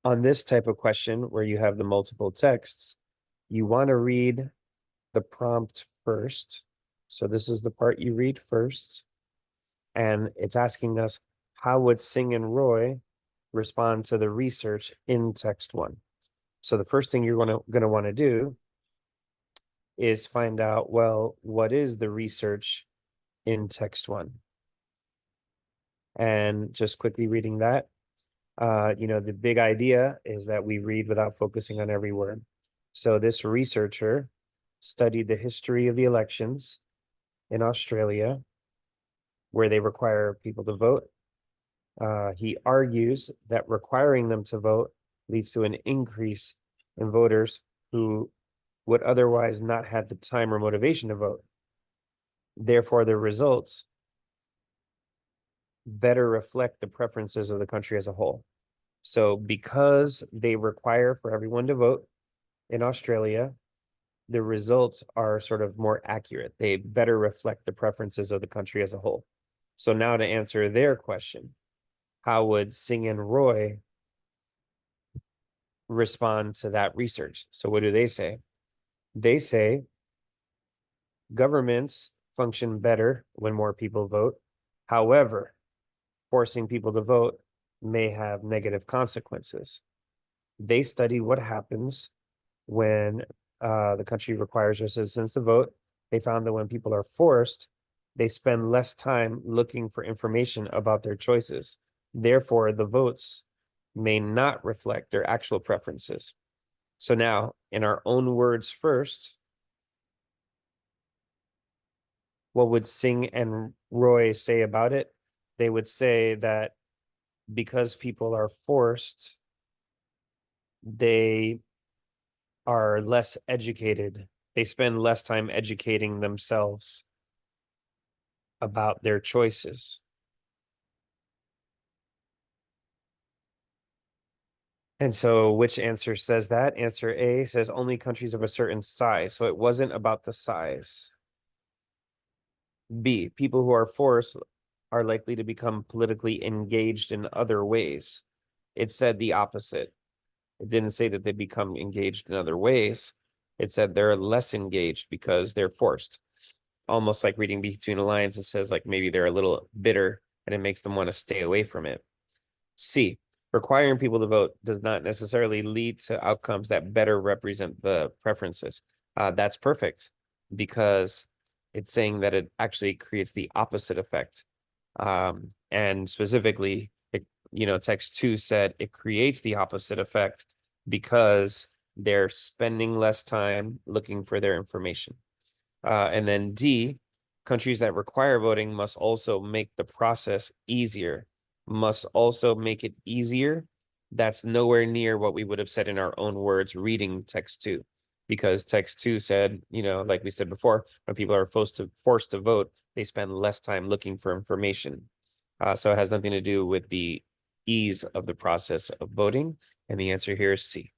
on this type of question where you have the multiple texts, you want to read the prompt first. So this is the part you read first. And it's asking us, how would Singh and Roy respond to the research in text one? So the first thing you're going to want to do is find out, well, what is the research in text one? And just quickly reading that, the big idea is that we read without focusing on every word. So this researcher studied the history of the elections in Australia, where they require people to vote. He argues that requiring them to vote leads to an increase in voters who would otherwise not have the time or motivation to vote. Therefore, the results better reflect the preferences of the country as a whole. So because they require for everyone to vote in Australia, the results are sort of more accurate. They better reflect the preferences of the country as a whole. So now to answer their question, how would Singh and Roy respond to that research? So what do they say? They say governments function better when more people vote. However, forcing people to vote may have negative consequences. They study what happens when the country requires their citizens to vote. They found that when people are forced, they spend less time looking for information about their choices. Therefore, the votes may not reflect their actual preferences. So now, in our own words first, what would Singh and Roy say about it? They would say that because people are forced, they are less educated. They spend less time educating themselves about their choices. And so which answer says that? Answer A says only countries of a certain size. So it wasn't about the size. B, people who are forced are likely to become politically engaged in other ways. It said the opposite. It didn't say that they become engaged in other ways. It said they're less engaged because they're forced. Almost like reading between the lines, it says like maybe they're a little bitter and it makes them want to stay away from it. C, requiring people to vote does not necessarily lead to outcomes that better represent the preferences. That's perfect because it's saying that it actually creates the opposite effect. And specifically, text 2 said it creates the opposite effect because they're spending less time looking for their information. And then D, countries that require voting must also make the process easier, must also make it easier. That's nowhere near what we would have said in our own words reading text 2, because text 2 said, like we said before, when people are forced to vote, they spend less time looking for information. So it has nothing to do with the ease of the process of voting. And the answer here is C.